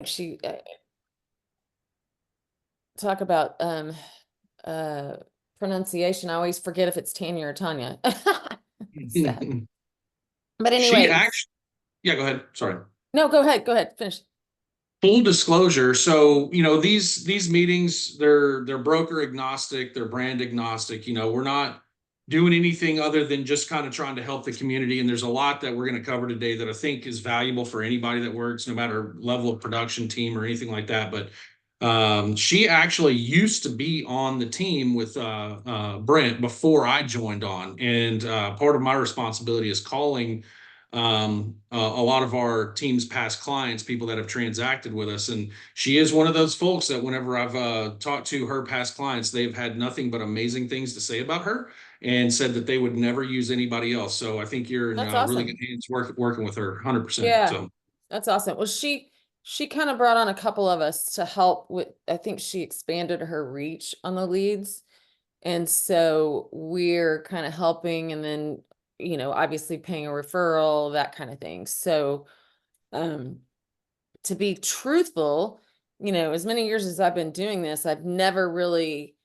she talk about pronunciation. I always forget if it's Tanya or Tanya. Sad. But She anyway, actually, yeah, go ahead. Sorry. no, go ahead. Go ahead. Finish. Full disclosure, so these meetings, they're broker agnostic, they're brand agnostic. We're not doing anything other than just kind of trying to help the community. And there's a lot that we're going to cover today that I think is valuable for anybody that works, no matter level of production, team, or anything like that. But she actually used to be on the team with Brent before I joined on, and part of my responsibility is calling a lot of our team's past clients, people that have transacted with us. And she is one of those folks that whenever I've talked to her past clients, they've had nothing but amazing things to say about her and said that they would never use anybody else. So I think you're in That's really good awesome. hands working with her 100%. Yeah, So that's awesome. Well, she kind of brought on a couple of us to help with, I think she expanded her reach on the leads. And so we're kind of helping and then, obviously paying a referral, that kind of thing. So, to be truthful, as many years as I've been doing this, I've never really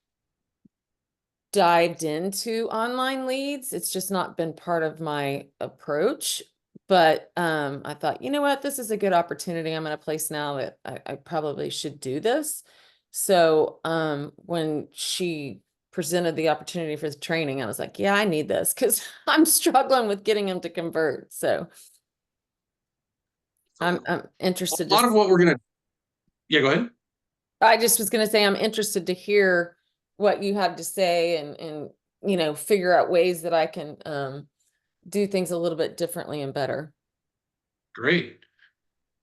dived into online leads. It's just not been part of my approach. But I thought, you know what, this is a good opportunity. I'm in a place now that I probably should do this. So when she presented the opportunity for the training, I was like, yeah, I need this because I'm struggling with getting them to convert. So I'm a interested to, lot of what we're going to, yeah, go ahead. I just was going to say, I'm interested to hear what you have to say and figure out ways that I can do things a little bit differently and better. Great.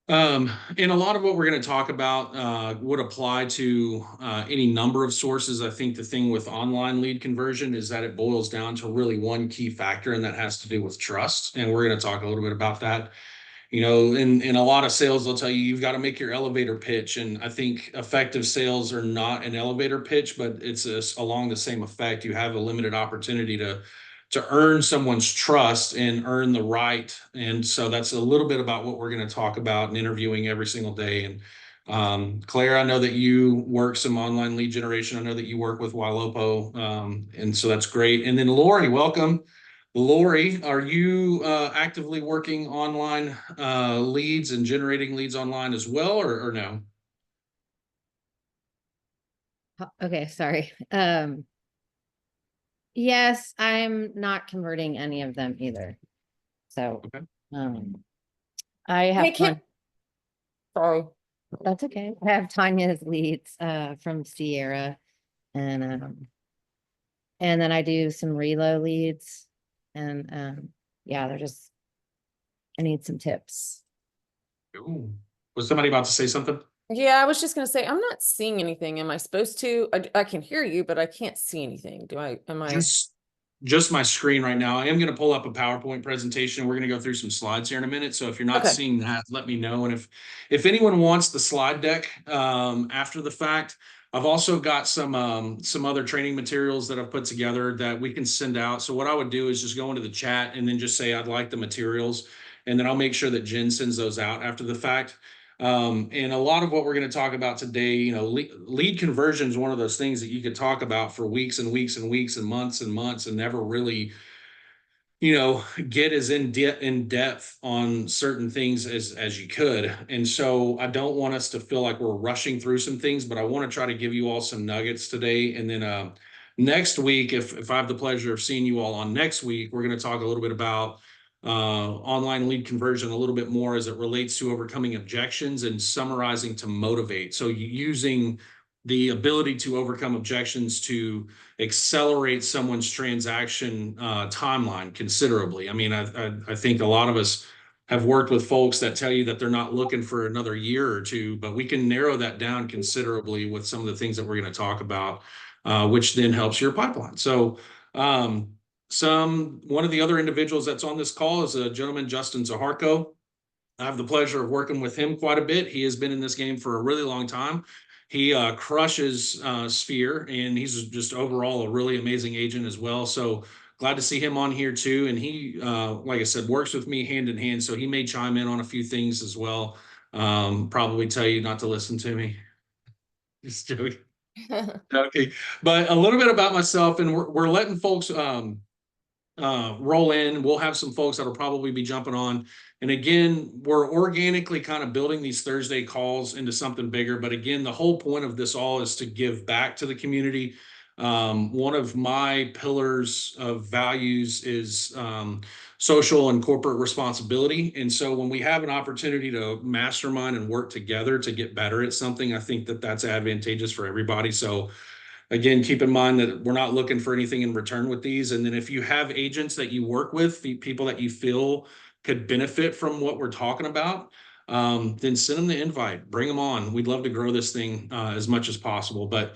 And a lot of what we're going to talk about would apply to any number of sources. I think the thing with online lead conversion is that it boils down to really one key factor, and that has to do with trust. And we're going to talk a little bit about that. In a lot of sales, they'll tell you you've got to make your elevator pitch. And I think effective sales are not an elevator pitch, but it's along the same effect. You have a limited opportunity to earn someone's trust and earn the right. And so that's a little bit about what we're going to talk about in interviewing every single day. And Claire, I know that you work some online lead generation. I know that you work with Ylopo. And so that's great. And then Lori, welcome. Lori, are you actively working online leads and generating leads online as well, or no? Okay, sorry. Yes, I'm not converting any of them either. So, Okay. I Hey, have Kim. Sorry. that's okay. I have Tanya's leads from Sierra and then I do some relo leads and yeah, I need some tips. Ooh. Was somebody about to say something? Yeah, I was just gonna say, I'm not seeing anything. Am I supposed to? I can hear you, but I can't see anything. Am I? Just my screen right now. I am going to pull up a PowerPoint presentation. We're going to go through some slides here in a minute. So if you're not Okay. seeing that, let me know. And if anyone wants the slide deck after the fact, I've also got some other training materials that I've put together that we can send out. So what I would do is just go into the chat and then just say I'd like the materials, and then I'll make sure that Jen sends those out after the fact. And a lot of what we're going to talk about today, lead conversion is one of those things that you could talk about for weeks and weeks and weeks and months and never really, get as in depth on certain things as you could. And so I don't want us to feel like we're rushing through some things, but I want to try to give you all some nuggets today. And then next week, if I have the pleasure of seeing you all on next week, we're going to talk a little bit about online lead conversion a little bit more as it relates to overcoming objections and summarizing to motivate. So using the ability to overcome objections to accelerate someone's transaction timeline considerably. I mean, I think a lot of us have worked with folks that tell you that they're not looking for another year or two, but we can narrow that down considerably with some of the things that we're going to talk about, which then helps your pipeline. So one of the other individuals that's on this call is a gentleman, Justin Zaharko. I have the pleasure of working with him quite a bit. He has been in this game for a really long time. He crushes Sphere, and he's just overall a really amazing agent as well. So glad to see him on here too. And he, like I said, works with me hand in hand. So he may chime in on a few things as well probably tell you not to listen to me. Just joking. Okay, but a little bit about myself, and we're letting folks roll in. We'll have some folks that'll probably be jumping on. And again, we're organically kind of building these Thursday calls into something bigger. But again, the whole point of this all is to give back to the community. One of my pillars of values is social and corporate responsibility. And so when we have an opportunity to mastermind and work together to get better at something, I think that that's advantageous for everybody. So again, keep in mind that we're not looking for anything in return with these. And then if you have agents that you work with, people that you feel could benefit from what we're talking about, then send them the invite, bring them on. We'd love to grow this thing as much as possible. But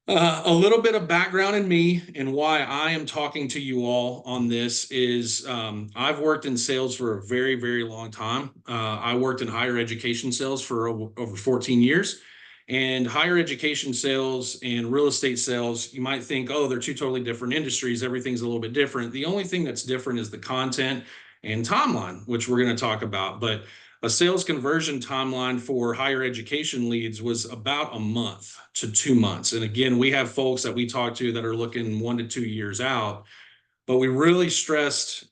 a little bit of background in me and why I am talking to you all on this is I've worked in sales for a very, very long time. I worked in higher education sales for over 14 years. And higher education sales and real estate sales, you might think, oh, they're two totally different industries. Everything's a little bit different. The only thing that's different is the content and timeline, which we're going to talk about. But a sales conversion timeline for higher education leads was about a month to 2 months. And again, we have folks that we talk to that are looking 1 to 2 years out, but we really stressed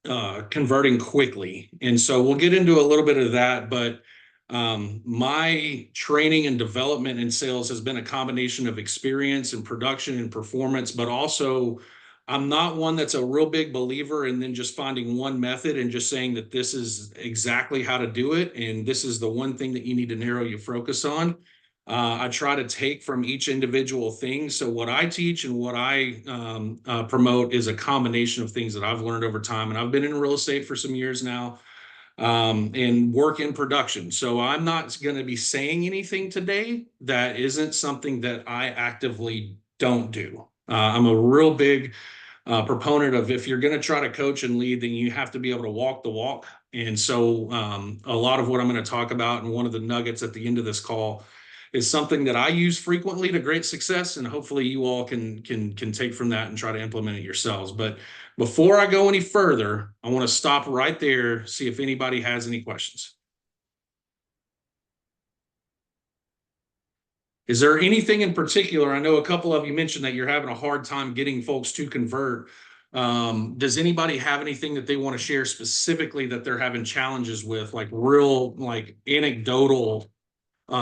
converting quickly. And so we'll get into a little bit of that, but my training and development in sales has been a combination of experience and production and performance, but also I'm not one that's a real big believer in then just finding one method and just saying that this is exactly how to do it. And this is the one thing that you need to narrow your focus on. I try to take from each individual thing. So what I teach and what I promote is a combination of things that I've learned over time. And I've been in real estate for some years now and work in production. So I'm not going to be saying anything today that isn't something that I actively don't do. I'm a real big proponent of if you're going to try to coach and lead, then you have to be able to walk the walk. And so a lot of what I'm going to talk about and one of the nuggets at the end of this call is something that I use frequently to great success. And hopefully you all can take from that and try to implement it yourselves. But before I go any further, I want to stop right there, see if anybody has any questions. Is there anything in particular? I know a couple of you mentioned that you're having a hard time getting folks to convert. Does anybody have anything that they want to share specifically that they're having challenges with, like real, like anecdotal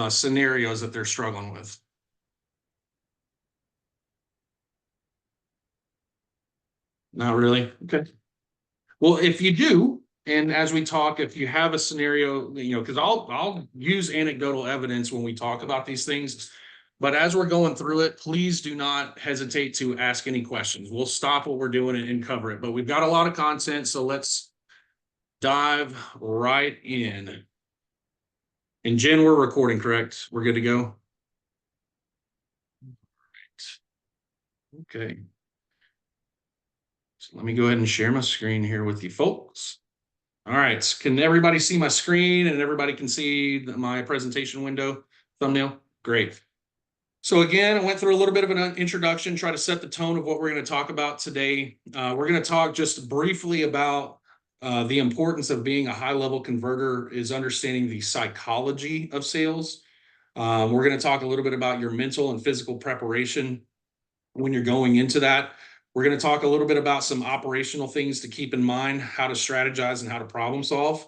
scenarios that they're struggling with? Not really. Okay. Well, if you do, and as we talk, if you have a scenario, because I'll use anecdotal evidence when we talk about these things, but as we're going through it, please do not hesitate to ask any questions. We'll stop what we're doing and cover it, but we've got a lot of content, so let's dive right in. And Jen, we're recording, correct? We're good to go? Okay. So let me go ahead and share my screen here with you folks. All right, can everybody see my screen and everybody can see my presentation window thumbnail? Great. So again, I went through a little bit of an introduction, try to set the tone of what we're going to talk about today. We're going to talk just briefly about the importance of being a high-level converter is understanding the psychology of sales. We're going to talk a little bit about your mental and physical preparation when you're going into that. We're going to talk a little bit about some operational things to keep in mind, how to strategize and how to problem solve.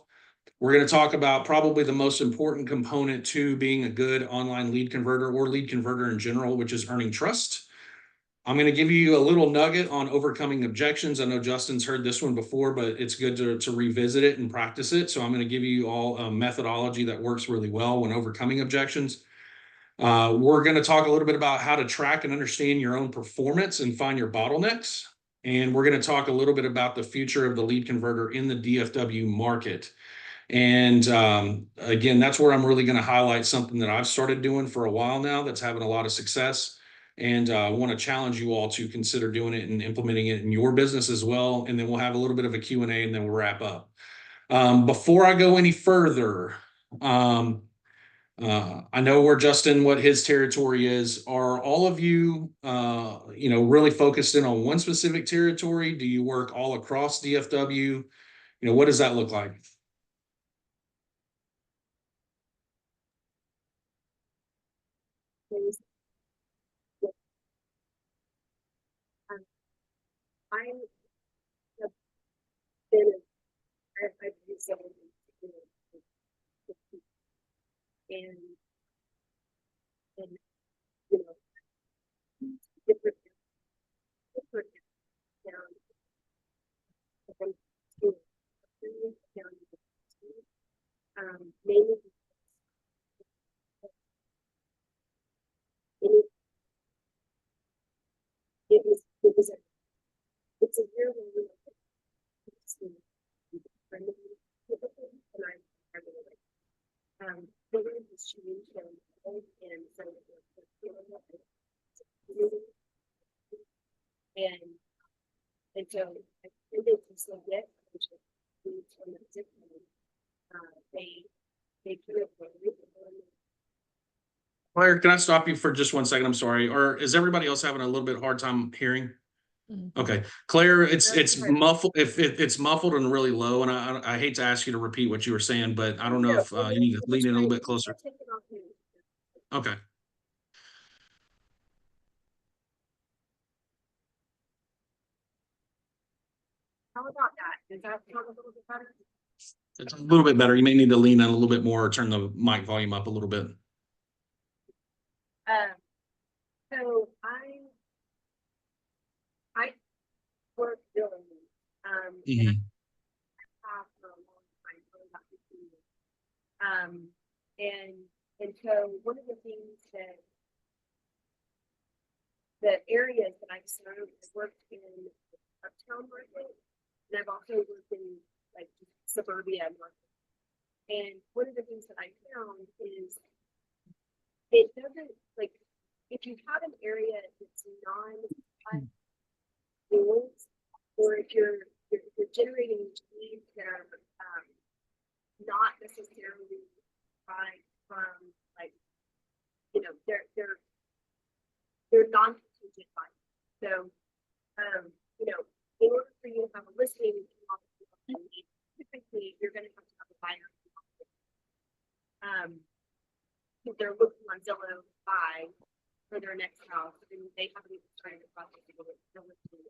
We're going to talk about probably the most important component to being a good online lead converter or lead converter in general, which is earning trust. I'm going to give you a little nugget on overcoming objections. I know Justin's heard this one before, but it's good to revisit it and practice it. So I'm going to give you all a methodology that works really well when overcoming objections. We're going to talk a little bit about how to track and understand your own performance and find your bottlenecks. And we're going to talk a little bit about the future of the lead converter in the DFW market. And again, that's where I'm really going to highlight something that I've started doing for a while now that's having a lot of success. And I want to challenge you all to consider doing it and implementing it in your business as well. And then we'll have a little bit of a Q&A and then we'll wrap up. Before I go any further, I know where Justin, what his territory is. Are all of you, really focused in on one specific territory? Do you work all across DFW? What does that look like? I have been, I've used some of these, and, and, you know, different, different, down, different, maybe it was a, it's a year when we were and the word has changed and so and so I think it's so good, which is they could have Claire, can I stop you for just 1 second? I'm sorry. Or is everybody else having a little bit hard time hearing? Mhm. Okay, Claire, it's That's right. muffled. If it's muffled and really low, and I hate to ask you to repeat what you were saying, but I don't know if you need to lean in a little bit closer. Okay. How about that? Is that sound a little bit better? It's a little bit better. You may need to lean in a little bit more or turn the mic volume up a little bit. So I work billing, and have for a long time, for about 15 years. And so one of the things that the areas that I've served, I've worked in uptown market, and I've also worked in like suburbia market. And one of the things that I found is it doesn't like if you have an area that's non-rules, or if you're generating leads that are not necessarily from like they're non-contingent buyers. So in order for you to have a listing, typically you're going to have a buyer. If they're looking on Zillow to buy for their next house, and they haven't even started the process of listing.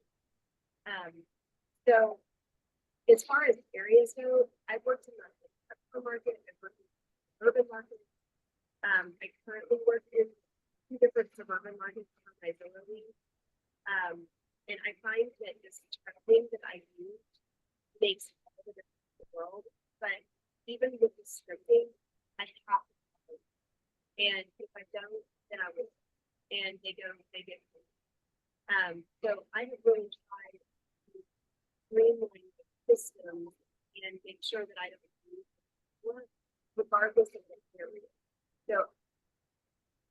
So as far as areas go, I've worked in the market, I've worked in the urban market. I currently work in 2 different suburban markets regularly. And I find that this thing that I use makes all the difference in the world. But even with the scripting, I have to, and if I don't, then I will. And they get so I have really tried to streamline the system and make sure that I don't use work regardless of the area. So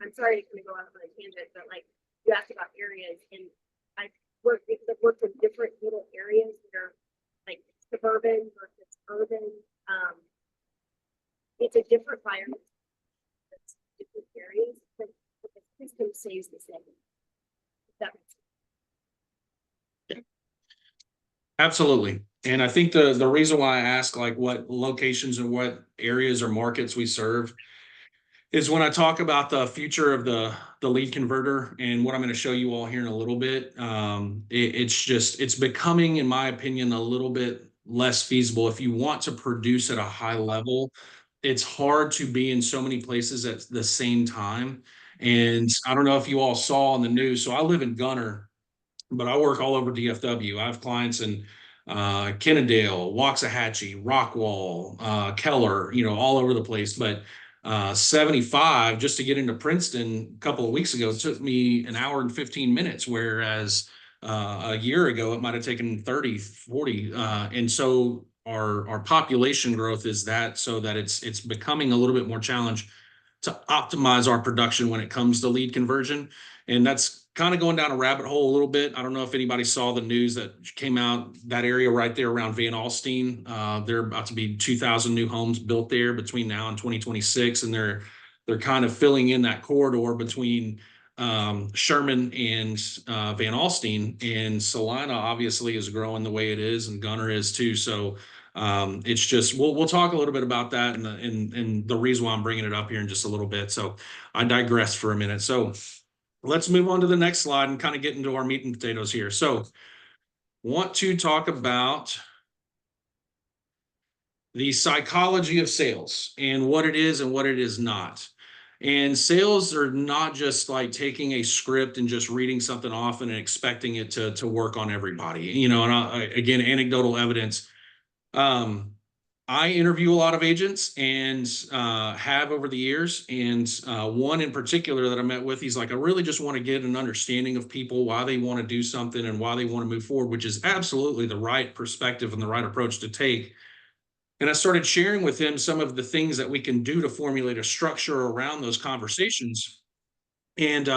I'm sorry to kind of go off on a tangent, but like you asked about areas, and I've worked in different little areas that are like suburban versus urban. It's a different buyer. It's different areas, but the system stays the same. That makes sense. Absolutely. And I think the reason why I ask like what locations and what areas or markets we serve is when I talk about the future of the lead converter and what I'm going to show you all here in a little bit. It's becoming, in my opinion, a little bit less feasible. If you want to produce at a high level, it's hard to be in so many places at the same time. And I don't know if you all saw on the news. So I live in Gunner, but I work all over DFW. I have clients in Kennedale, Waxahachie, Rockwall, Keller, all over the place. But 75 just to get into Princeton a couple of weeks ago took me an hour and 15 minutes, whereas a year ago it might have taken 30, 40. And so our population growth is that, so that it's becoming a little bit more challenge to optimize our production when it comes to lead conversion. And that's kind of going down a rabbit hole a little bit. I don't know if anybody saw the news that came out, that area right there around Van Alstyne. There are about to be 2,000 new homes built there between now and 2026. And they're kind of filling in that corridor between Sherman and Van Alstyne. And Salina obviously is growing the way it is, and Gunner is too. So it's just, we'll talk a little bit about that and the reason why I'm bringing it up here in just a little bit. So I digress for a minute. So let's move on to the next slide and kind of get into our meat and potatoes here. So want to talk about the psychology of sales and what it is and what it is not. And sales are not just like taking a script and just reading something off and expecting it to work on everybody. You know, and again, anecdotal evidence. I interview a lot of agents and have over the years. And one in particular that I met with, he's like, I really just want to get an understanding of people, why they want to do something and why they want to move forward, which is absolutely the right perspective and the right approach to take. And I started sharing with him some of the things that we can do to formulate a structure around those conversations. And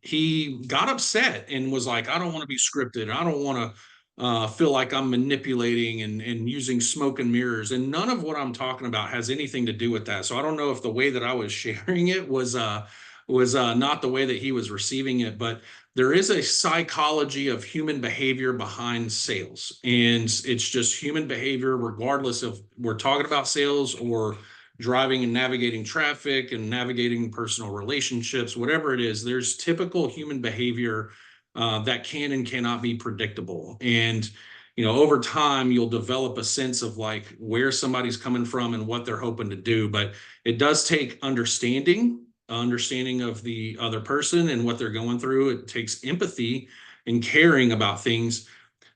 he got upset and was like, I don't want to be scripted. I don't want to feel like I'm manipulating and using smoke and mirrors. And none of what I'm talking about has anything to do with that. So I don't know if the way that I was sharing it was not the way that he was receiving it, but there is a psychology of human behavior behind sales. And it's just human behavior, regardless of we're talking about sales or driving and navigating traffic and navigating personal relationships, whatever it is, there's typical human behavior that can and cannot be predictable. And, you know, over time, you'll develop a sense of like where somebody's coming from and what they're hoping to do. But it does take understanding of the other person and what they're going through. It takes empathy and caring about things.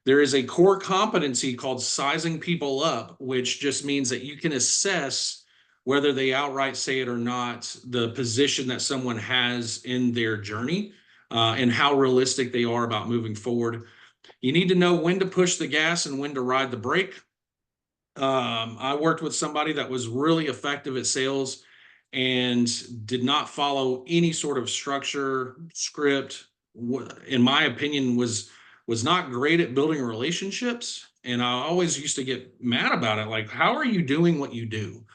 There is a core competency called sizing people up, which just means that you can assess whether they outright say it or not, the position that someone has in their journey and how realistic they are about moving forward. You need to know when to push the gas and when to ride the brake. I worked with somebody that was really effective at sales and did not follow any sort of structure, script. In my opinion, was not great at building relationships. And I always used to get mad about it. Like, how are you doing what you do?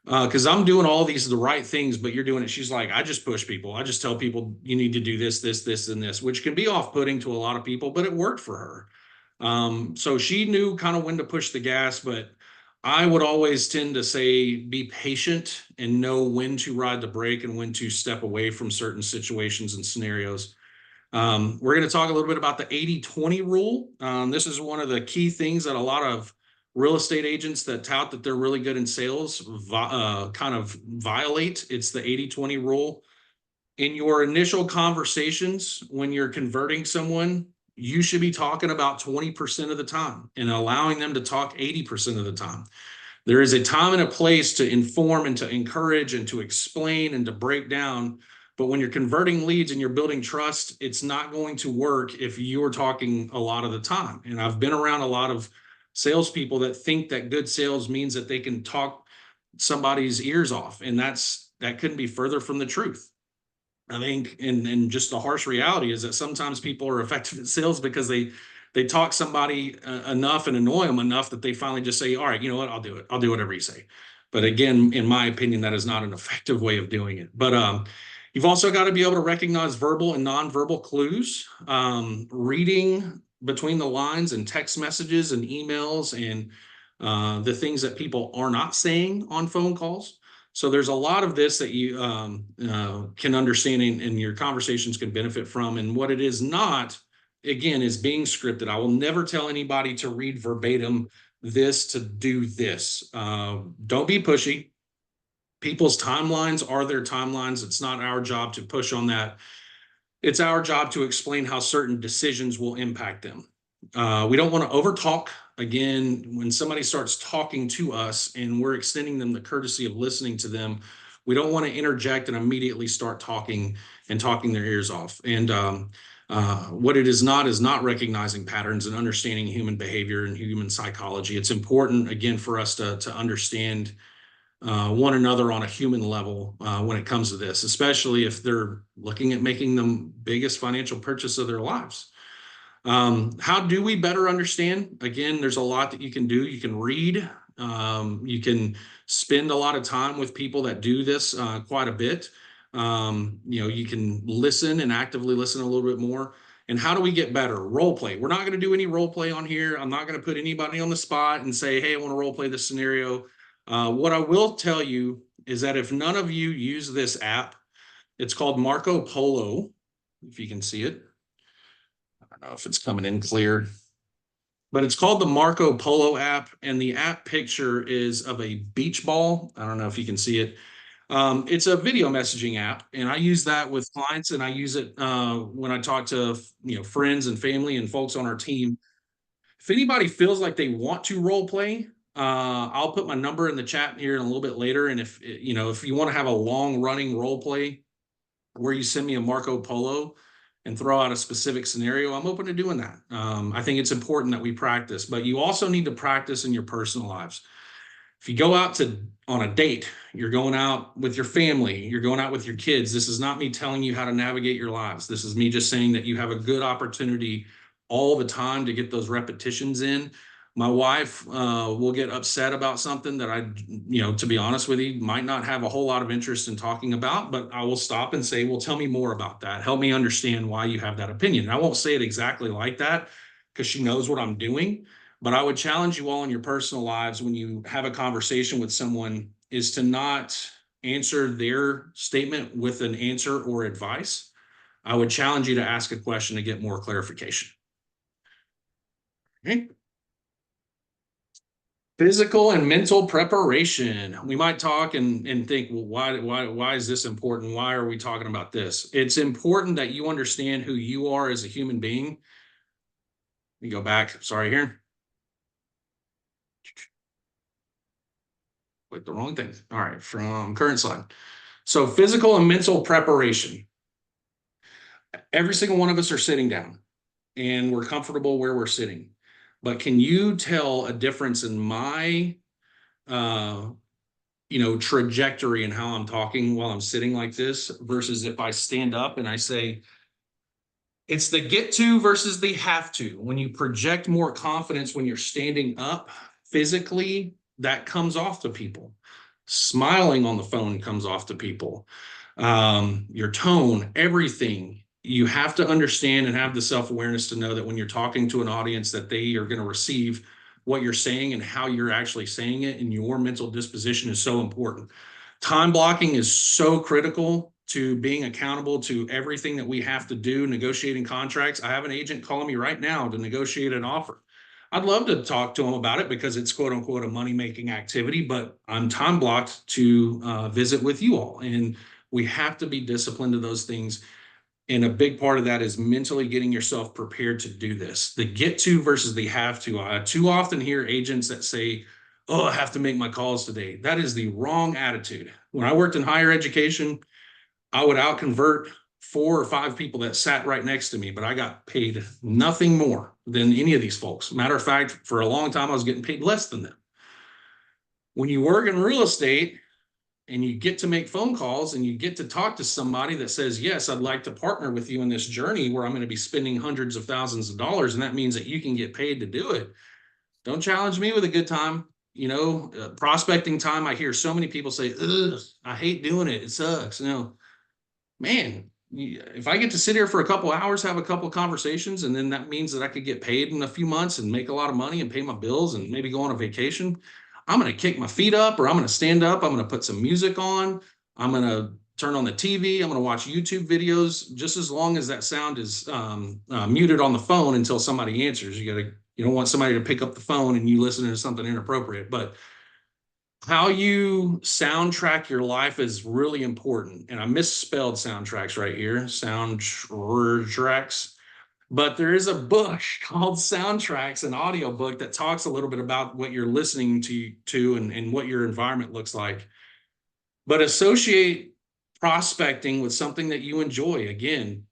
Because I'm doing all the right things, but you're doing it. She's like, I just push people. I just tell people you need to do this, this, this, and this, which can be off-putting to a lot of people, but it worked for her. So she knew kind of when to push the gas, but I would always tend to say, be patient and know when to ride the brake and when to step away from certain situations and scenarios. We're going to talk a little bit about the 80-20 rule. This is one of the key things that a lot of real estate agents that tout that they're really good in sales kind of violate. It's the 80-20 rule. In your initial conversations, when you're converting someone, you should be talking about 20% of the time and allowing them to talk 80% of the time. There is a time and a place to inform and to encourage and to explain and to break down. But when you're converting leads and you're building trust, it's not going to work if you're talking a lot of the time. And I've been around a lot of salespeople that think that good sales means that they can talk somebody's ears off. And that couldn't be further from the truth. I think, and just the harsh reality is that sometimes people are effective at sales because they talk somebody enough and annoy them enough that they finally just say, all right, you know what, I'll do it. I'll do whatever you say. But again, in my opinion, that is not an effective way of doing it. But you've also got to be able to recognize verbal and nonverbal clues, reading between the lines and text messages and emails and the things that people are not saying on phone calls. So there's a lot of this that you can understand and your conversations can benefit from. And what it is not, again, is being scripted. I will never tell anybody to read verbatim this to do this. Don't be pushy. People's timelines are their timelines. It's not our job to push on that. It's our job to explain how certain decisions will impact them. We don't want to overtalk. Again, when somebody starts talking to us and we're extending them the courtesy of listening to them, we don't want to interject and immediately start talking their ears off. And what it is not recognizing patterns and understanding human behavior and human psychology. It's important, again, for us to understand one another on a human level when it comes to this, especially if they're looking at making the biggest financial purchase of their lives. How do we better understand? Again, there's a lot that you can do. You can read. You can spend a lot of time with people that do this quite a bit. You can listen and actively listen a little bit more. And how do we get better? Role play. We're not going to do any role play on here. I'm not going to put anybody on the spot and say, hey, I want to role play this scenario. What I will tell you is that if none of you use this app, it's called Marco Polo, if you can see it. I don't know if it's coming in clear. but it's called the Marco Polo app, and the app picture is of a beach ball. I don't know if you can see it. It's a video messaging app, and I use that with clients, and I use it when I talk to friends and family and folks on our team. If anybody feels like they want to role play, I'll put my number in the chat here in a little bit later. And if if you want to have a long running role play where you send me a Marco Polo and throw out a specific scenario, I'm open to doing that. I think it's important that we practice, but you also need to practice in your personal lives. If you go out on a date, you're going out with your family, you're going out with your kids. This is not me telling you how to navigate your lives. This is me just saying that you have a good opportunity all the time to get those repetitions in. My wife will get upset about something that I, to be honest with you, might not have a whole lot of interest in talking about, but I will stop and say, well, tell me more about that. Help me understand why you have that opinion. And I won't say it exactly like that because she knows what I'm doing. But I would challenge you all in your personal lives when you have a conversation with someone is to not answer their statement with an answer or advice. I would challenge you to ask a question to get more clarification. Okay. Physical and mental preparation. We might talk and think, well, why is this important? Why are we talking about this? It's important that you understand who you are as a human being. Let me go back. Sorry here. Click the wrong thing. All right, from current slide. So physical and mental preparation. Every single one of us are sitting down and we're comfortable where we're sitting. But can you tell a difference in my trajectory and how I'm talking while I'm sitting like this versus if I stand up and I say, it's the get to versus the have to. When you project more confidence when you're standing up physically, that comes off to people. Smiling on the phone comes off to people. Your tone, everything. You have to understand and have the self-awareness to know that when you're talking to an audience that they are going to receive what you're saying and how you're actually saying it, and your mental disposition is so important. Time blocking is so critical to being accountable to everything that we have to do, negotiating contracts. I have an agent calling me right now to negotiate an offer. I'd love to talk to them about it because it's quote unquote a money-making activity, but I'm time blocked to visit with you all. And we have to be disciplined to those things. And a big part of that is mentally getting yourself prepared to do this. The get to versus the have to. I too often hear agents that say, oh, I have to make my calls today. That is the wrong attitude. When I worked in higher education, I would out-convert 4 or 5 people that sat right next to me, but I got paid nothing more than any of these folks. Matter of fact, for a long time, I was getting paid less than them. When you work in real estate and you get to make phone calls and you get to talk to somebody that says, yes, I'd like to partner with you in this journey where I'm going to be spending hundreds of thousands of dollars, and that means that you can get paid to do it. Don't challenge me with a good time. Prospecting time, I hear so many people say, ugh, I hate doing it. It sucks. Man, if I get to sit here for a couple hours, have a couple of conversations, and then that means that I could get paid in a few months and make a lot of money and pay my bills and maybe go on a vacation, I'm going to kick my feet up, or I'm going to stand up. I'm going to put some music on. I'm going to turn on the TV. I'm going to watch YouTube videos, just as long as that sound is muted on the phone until somebody answers. You don't want somebody to pick up the phone and you listen to something inappropriate. But how you soundtrack your life is really important. And I misspelled soundtracks right here, soundtracks. But there is a book called Soundtracks, an audio book that talks a little bit about what you're listening to and what your environment looks like. But associate prospecting with something that you enjoy. Again,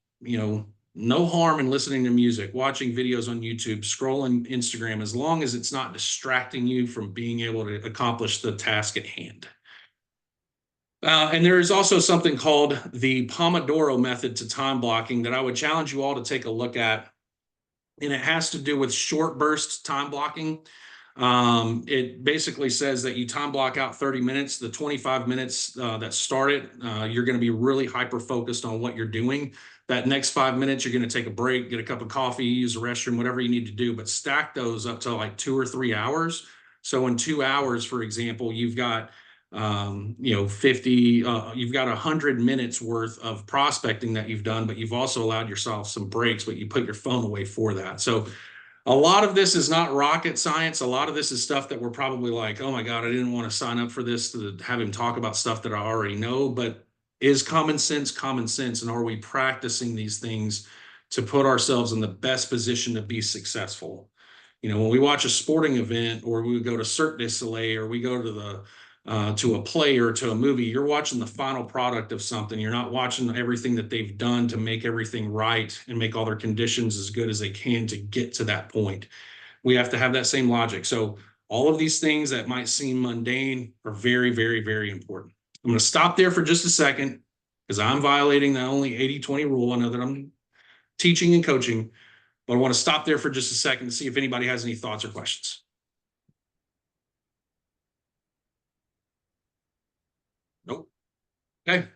no harm in listening to music, watching videos on YouTube, scrolling Instagram, as long as it's not distracting you from being able to accomplish the task at hand. And there is also something called the Pomodoro method to time blocking that I would challenge you all to take a look at. And it has to do with short burst time blocking. It basically says that you time block out 30 minutes, the 25 minutes that start it, you're going to be really hyper focused on what you're doing. That next 5 minutes, you're going to take a break, get a cup of coffee, use the restroom, whatever you need to do, but stack those up to like 2 or 3 hours. So in 2 hours, for example, you've got 100 minutes worth of prospecting that you've done, but you've also allowed yourself some breaks, but you put your phone away for that. So A lot of this is not rocket science. A lot of this is stuff that we're probably like, oh my God, I didn't want to sign up for this to have him talk about stuff that I already know. But is common sense common sense? And are we practicing these things to put ourselves in the best position to be successful? You know, when we watch a sporting event, or we go to Cirque du Soleil, or we go to a play or to a movie, you're watching the final product of something. You're not watching everything that they've done to make everything right and make all their conditions as good as they can to get to that point. We have to have that same logic. So all of these things that might seem mundane are very, very, very important. I'm going to stop there for just a second because I'm violating the only 80-20 rule. I know that I'm teaching and coaching, but I want to stop there for just a second to see if anybody has any thoughts or questions. Nope. Okay.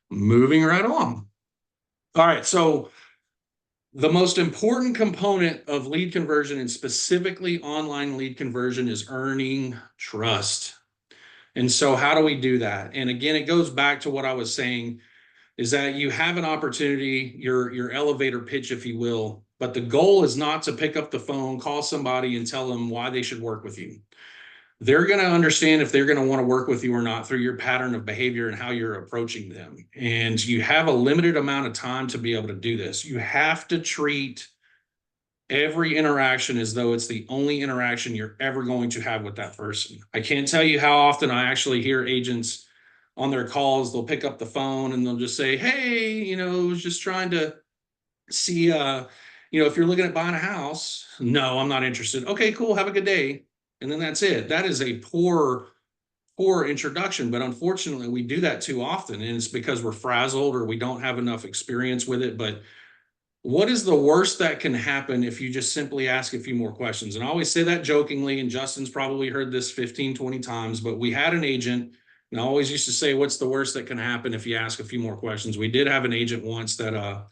Moving right on. All right. So the most important component of lead conversion, and specifically online lead conversion, is earning trust. And so how do we do that? And again, it goes back to what I was saying, is that you have an opportunity, your elevator pitch, if you will, but the goal is not to pick up the phone, call somebody and tell them why they should work with you. They're going to understand if they're going to want to work with you or not through your pattern of behavior and how you're approaching them. And you have a limited amount of time to be able to do this. You have to treat every interaction as though it's the only interaction you're ever going to have with that person. I can't tell you how often I actually hear agents on their calls, they'll pick up the phone and they'll just say, hey, you know, I was just trying to see, you know, if you're looking at buying a house. No, I'm not interested. Okay, cool. Have a good day. And then that's it. That is a poor introduction. But unfortunately, we do that too often. And it's because we're frazzled or we don't have enough experience with it. But what is the worst that can happen if you just simply ask a few more questions? And I always say that jokingly, and Justin's probably heard this 15, 20 times, but we had an agent, and I always used to say, what's the worst that can happen if you ask a few more questions? We did have an agent once that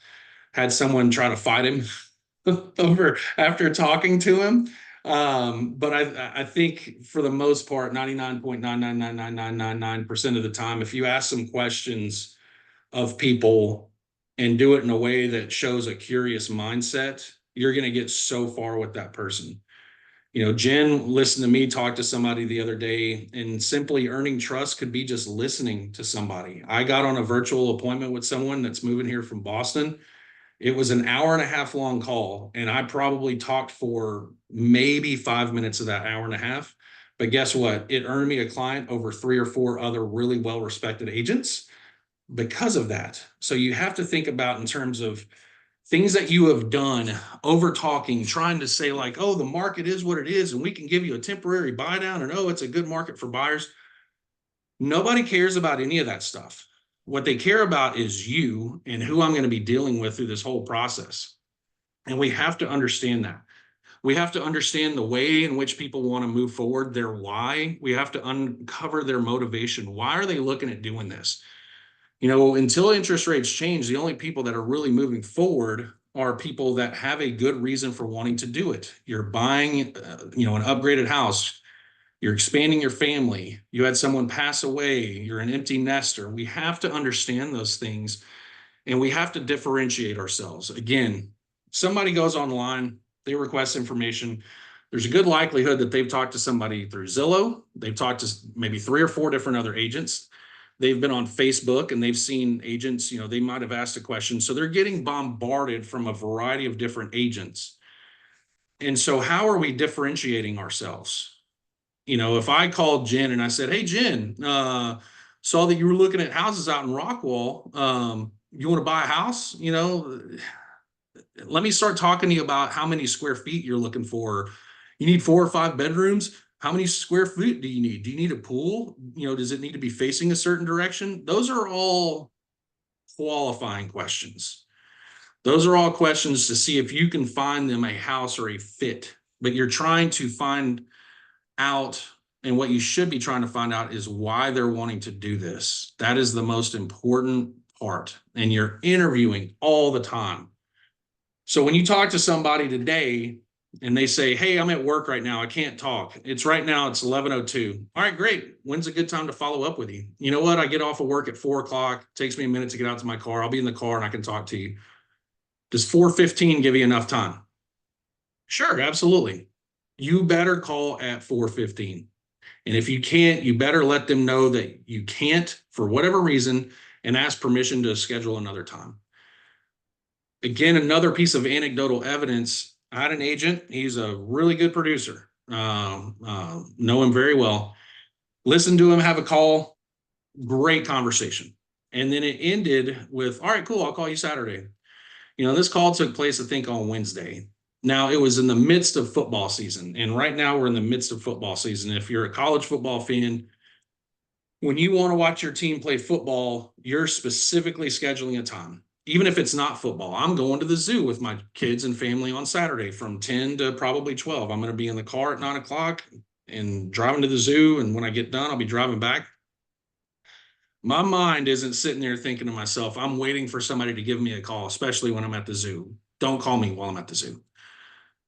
had someone try to fight him over after talking to him. But I think for the most part, 99.9999999% of the time, if you ask some questions of people and do it in a way that shows a curious mindset, you're going to get so far with that person. You know, Jen listened to me talk to somebody the other day, and simply earning trust could be just listening to somebody. I got on a virtual appointment with someone that's moving here from Boston. It was an 1.5 hour long call, and I probably talked for maybe 5 minutes of that 1.5 hours. But guess what? It earned me a client over 3 or 4 other really well-respected agents because of that. So you have to think about in terms of things that you have done, over talking, trying to say like, oh, the market is what it is, and we can give you a temporary buy down, and oh, it's a good market for buyers. Nobody cares about any of that stuff. What they care about is you and who I'm going to be dealing with through this whole process. And we have to understand that. We have to understand the way in which people want to move forward, their why. We have to uncover their motivation. Why are they looking at doing this? You know, until interest rates change, the only people that are really moving forward are people that have a good reason for wanting to do it. You're buying, you know, an upgraded house. You're expanding your family. You had someone pass away. You're an empty nester. We have to understand those things, and we have to differentiate ourselves. Again, somebody goes online, they request information. There's a good likelihood that they've talked to somebody through Zillow. They've talked to maybe 3 or 4 different other agents. They've been on Facebook and they've seen agents, you know, they might have asked a question. So they're getting bombarded from a variety of different agents. And so how are we differentiating ourselves? You know, if I called Jen and I said, hey, Jen, saw that you were looking at houses out in Rockwall. You want to buy a house? You know, let me start talking to you about how many square feet you're looking for. You need 4 or 5 bedrooms. How many square feet do you need? Do you need a pool? You know, does it need to be facing a certain direction? Those are all qualifying questions. Those are all questions to see if you can find them a house or a fit, but you're trying to find out, and what you should be trying to find out is why they're wanting to do this. That is the most important part, and you're interviewing all the time. So when you talk to somebody today and they say, hey, I'm at work right now, I can't talk. It's 11:02. All right, great. When's a good time to follow up with you? You know what? I get off of work at 4 o'clock. It takes me a minute to get out to my car. I'll be in the car and I can talk to you. Does 4:15 give you enough time? Sure, absolutely. You better call at 4:15. And if you can't, you better let them know that you can't for whatever reason and ask permission to schedule another time. Again, another piece of anecdotal evidence. I had an agent. He's a really good producer. Know him very well. Listen to him have a call. Great conversation. And then it ended with, all right, cool. I'll call you Saturday. This call took place, I think, on Wednesday. Now, it was in the midst of football season. And right now we're in the midst of football season. If you're a college football fan, when you want to watch your team play football, you're specifically scheduling a time. Even if it's not football, I'm going to the zoo with my kids and family on Saturday from 10 to probably 12. I'm going to be in the car at 9 o'clock and driving to the zoo. And when I get done, I'll be driving back. My mind isn't sitting there thinking to myself, I'm waiting for somebody to give me a call, especially when I'm at the zoo. Don't call me while I'm at the zoo.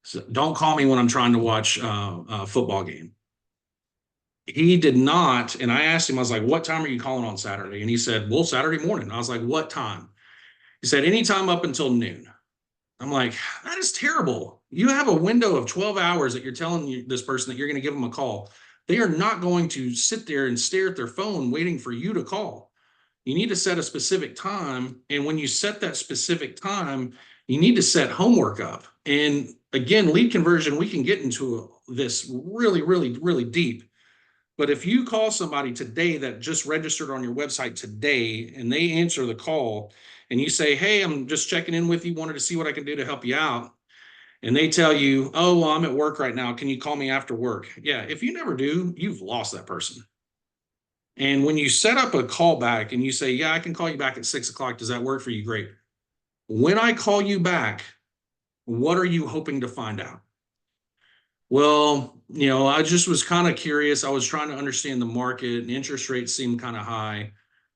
So don't call me when I'm trying to watch a football game. He did not. And I asked him, I was like, what time are you calling on Saturday? And he said, well, Saturday morning. I was like, what time? He said, anytime up until noon. I'm like, that is terrible. You have a window of 12 hours that you're telling this person that you're going to give them a call. They are not going to sit there and stare at their phone waiting for you to call. You need to set a specific time. And when you set that specific time, you need to set homework up. And again, lead conversion, we can get into this really, really, really deep. But if you call somebody today that just registered on your website today and they answer the call and you say, hey, I'm just checking in with you, wanted to see what I can do to help you out. And they tell you, oh, well, I'm at work right now. Can you call me after work? Yeah, if you never do, you've lost that person. And when you set up a call back and you say, yeah, I can call you back at 6 o'clock. Does that work for you? Great. When I call you back, what are you hoping to find out? Well, I just was kind of curious. I was trying to understand the market and interest rates seemed kind of high.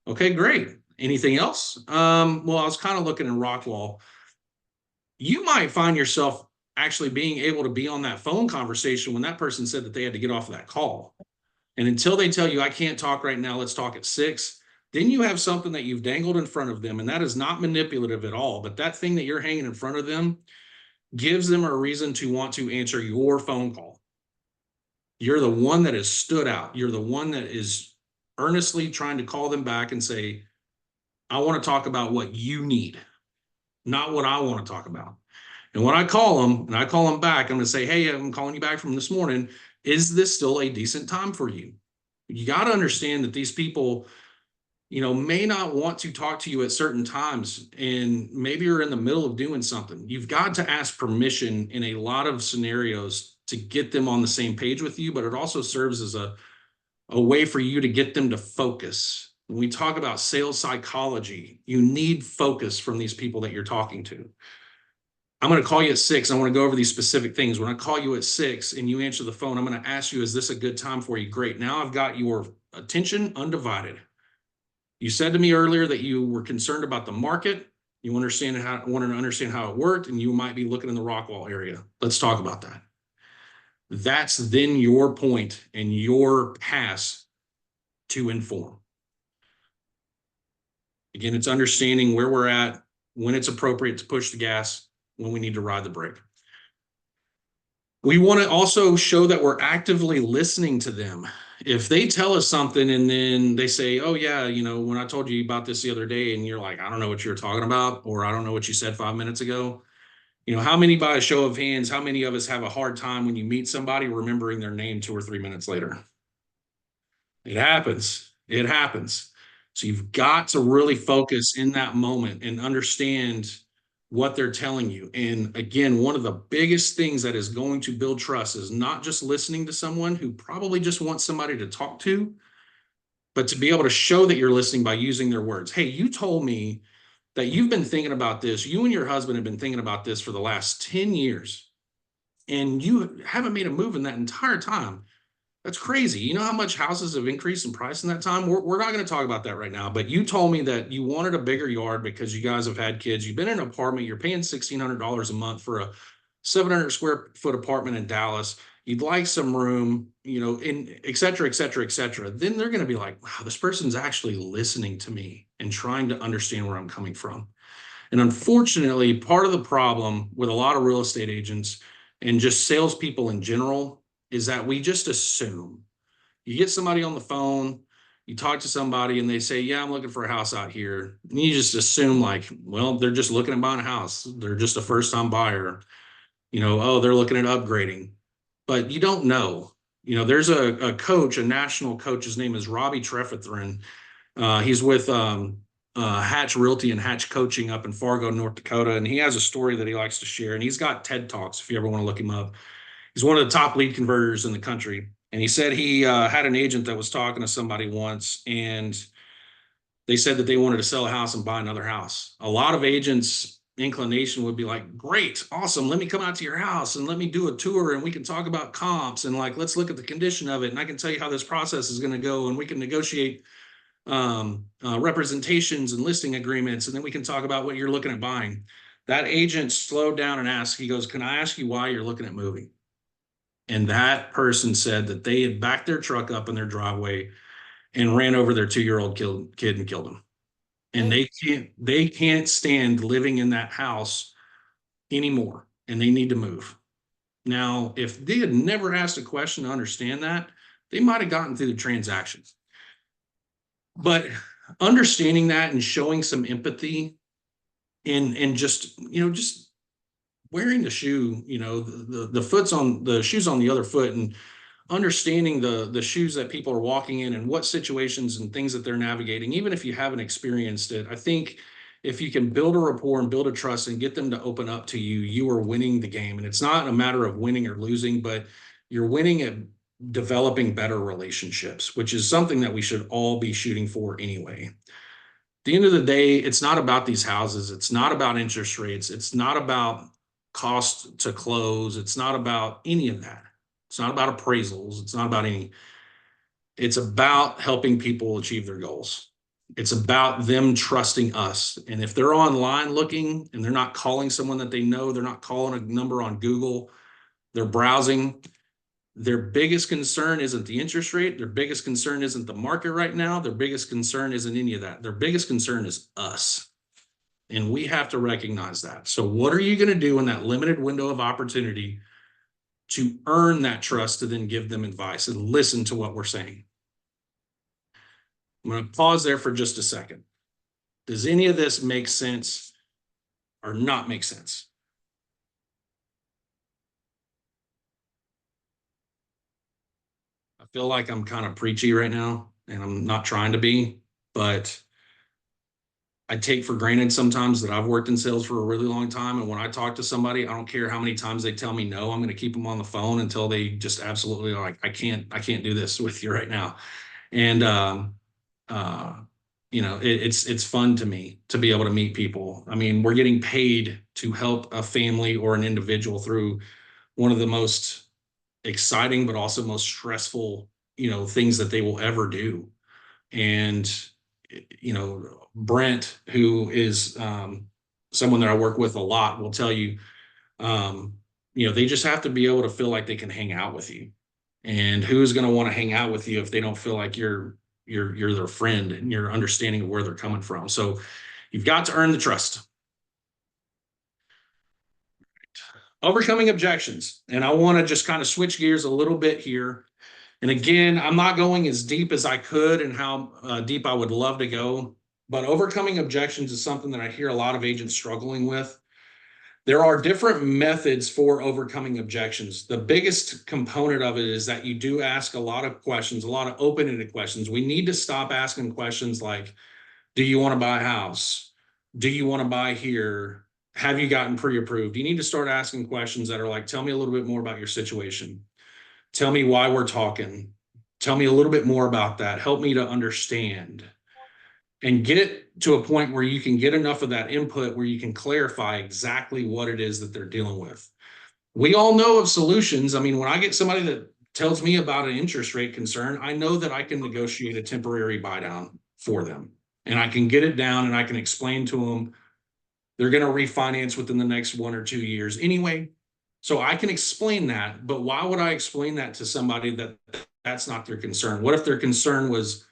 Okay, great. Anything else? Well, I was kind of looking in Rockwall. You might find yourself actually being able to be on that phone conversation when that person said that they had to get off of that call. And until they tell you, I can't talk right now, let's talk at 6, then you have something that you've dangled in front of them. And that is not manipulative at all. But that thing that you're hanging in front of them gives them a reason to want to answer your phone call. You're the one that has stood out. You're the one that is earnestly trying to call them back and say, I want to talk about what you need, not what I want to talk about. And when I call them and I call them back, I'm going to say, hey, I'm calling you back from this morning. Is this still a decent time for you? You got to understand that these people, may not want to talk to you at certain times, and maybe you're in the middle of doing something. You've got to ask permission in a lot of scenarios to get them on the same page with you, but it also serves as a way for you to get them to focus. When we talk about sales psychology, you need focus from these people that you're talking to. I'm going to call you at 6. I want to go over these specific things. When I call you at 6 and you answer the phone, I'm going to ask you, is this a good time for you? Great. Now I've got your attention undivided. You said to me earlier that you were concerned about the market. You wanted to understand how it worked, and you might be looking in the Rockwall area. Let's talk about that. That's then your point and your pass to inform. Again, it's understanding where we're at, when it's appropriate to push the gas, when we need to ride the brake. We want to also show that we're actively listening to them. If they tell us something and then they say, oh yeah, when I told you about this the other day, and you're like, I don't know what you're talking about, or I don't know what you said 5 minutes ago. How many, by a show of hands, how many of us have a hard time when you meet somebody remembering their name 2 or 3 minutes later? It happens. It happens. So you've got to really focus in that moment and understand what they're telling you. And again, one of the biggest things that is going to build trust is not just listening to someone who probably just wants somebody to talk to, but to be able to show that you're listening by using their words. Hey, you told me that you've been thinking about this. You and your husband have been thinking about this for the last 10 years, and you haven't made a move in that entire time. That's crazy. You know how much houses have increased in price in that time? We're not going to talk about that right now, but you told me that you wanted a bigger yard because you guys have had kids. You've been in an apartment. You're paying $1,600 a month for a 700 square foot apartment in Dallas. You'd like some room, and et cetera, et cetera, et cetera. Then they're going to be like, wow, this person's actually listening to me and trying to understand where I'm coming from. And unfortunately, part of the problem with a lot of real estate agents and just salespeople in general is that we just assume. You get somebody on the phone, you talk to somebody and they say, yeah, I'm looking for a house out here. And you just assume like, well, they're just looking at buying a house. They're just a first time buyer. Oh, they're looking at upgrading, but you don't know. There's a coach, a national coach. His name is Robbie Trefethrin. He's with Hatch Realty and Hatch Coaching up in Fargo, North Dakota. And he has a story that he likes to share. And he's got TED Talks if you ever want to look him up. He's one of the top lead converters in the country. And he said he had an agent that was talking to somebody once, and they said that they wanted to sell a house and buy another house. A lot of agents' inclination would be like, great, awesome, let me come out to your house and let me do a tour and we can talk about comps and like, let's look at the condition of it. And I can tell you how this process is going to go, and we can negotiate representations and listing agreements. And then we can talk about what you're looking at buying. That agent slowed down and asked, he goes, can I ask you why you're looking at moving? And that person said that they had backed their truck up in their driveway and ran over their 2-year-old kid and killed him. And they can't stand living in that house anymore, and they need to move. Now, if they had never asked a question to understand that, they might have gotten through the transactions. But understanding that and showing some empathy and just wearing the shoe, the shoes on the other foot, and understanding the shoes that people are walking in and what situations and things that they're navigating, even if you haven't experienced it. I think if you can build a rapport and build a trust and get them to open up to you, you are winning the game. And it's not a matter of winning or losing, but you're winning at developing better relationships, which is something that we should all be shooting for anyway. At the end of the day, it's not about these houses. It's not about interest rates. It's not about cost to close. It's not about any of that. It's not about appraisals. It's not about it's about helping people achieve their goals. It's about them trusting us. And if they're online looking and they're not calling someone that they know, they're not calling a number on Google, they're browsing, their biggest concern isn't the interest rate. Their biggest concern isn't the market right now. Their biggest concern isn't any of that. Their biggest concern is us. And we have to recognize that. So what are you going to do in that limited window of opportunity to earn that trust to then give them advice and listen to what we're saying? I'm going to pause there for just a second. Does any of this make sense or not make sense? I feel like I'm kind of preachy right now, and I'm not trying to be, but I take for granted sometimes that I've worked in sales for a really long time. And when I talk to somebody, I don't care how many times they tell me no, I'm going to keep them on the phone until they just absolutely are like, I can't do this with you right now. And, it's fun to me to be able to meet people. I mean, we're getting paid to help a family or an individual through one of the most exciting, but also most stressful, things that they will ever do. And, Brent, who is someone that I work with a lot, will tell you, they just have to be able to feel like they can hang out with you. And who's going to want to hang out with you if they don't feel like you're their friend and you're understanding of where they're coming from? So you've got to earn the trust. Overcoming objections. And I want to just kind of switch gears a little bit here. And again, I'm not going as deep as I could and how deep I would love to go, but overcoming objections is something that I hear a lot of agents struggling with. There are different methods for overcoming objections. The biggest component of it is that you do ask a lot of questions, a lot of open-ended questions. We need to stop asking questions like, do you want to buy a house? Do you want to buy here? Have you gotten pre-approved? You need to start asking questions that are like, tell me a little bit more about your situation. Tell me why we're talking. Tell me a little bit more about that. Help me to understand. And get to a point where you can get enough of that input where you can clarify exactly what it is that they're dealing with. We all know of solutions. I mean, when I get somebody that tells me about an interest rate concern, I know that I can negotiate a temporary buy down for them. And I can get it down and I can explain to them they're going to refinance within the next 1 or 2 years anyway. So I can explain that, but why would I explain that to somebody that's not their concern? What if their concern was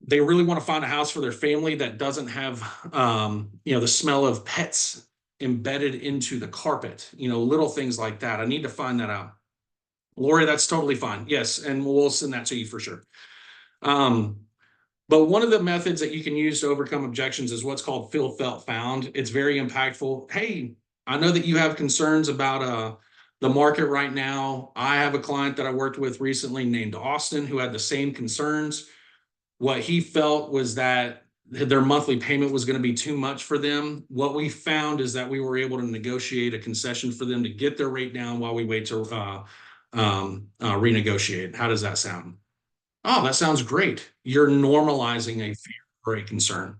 they really want to find a house for their family that doesn't have, the smell of pets embedded into the carpet, little things like that. I need to find that out. Lori, that's totally fine. Yes, and we'll send that to you for sure. But one of the methods that you can use to overcome objections is what's called feel, felt, found. It's very impactful. Hey, I know that you have concerns about the market right now. I have a client that I worked with recently named Austin who had the same concerns. What he felt was that their monthly payment was going to be too much for them. What we found is that we were able to negotiate a concession for them to get their rate down while we wait to renegotiate. How does that sound? Oh, that sounds great. You're normalizing a fear or a concern.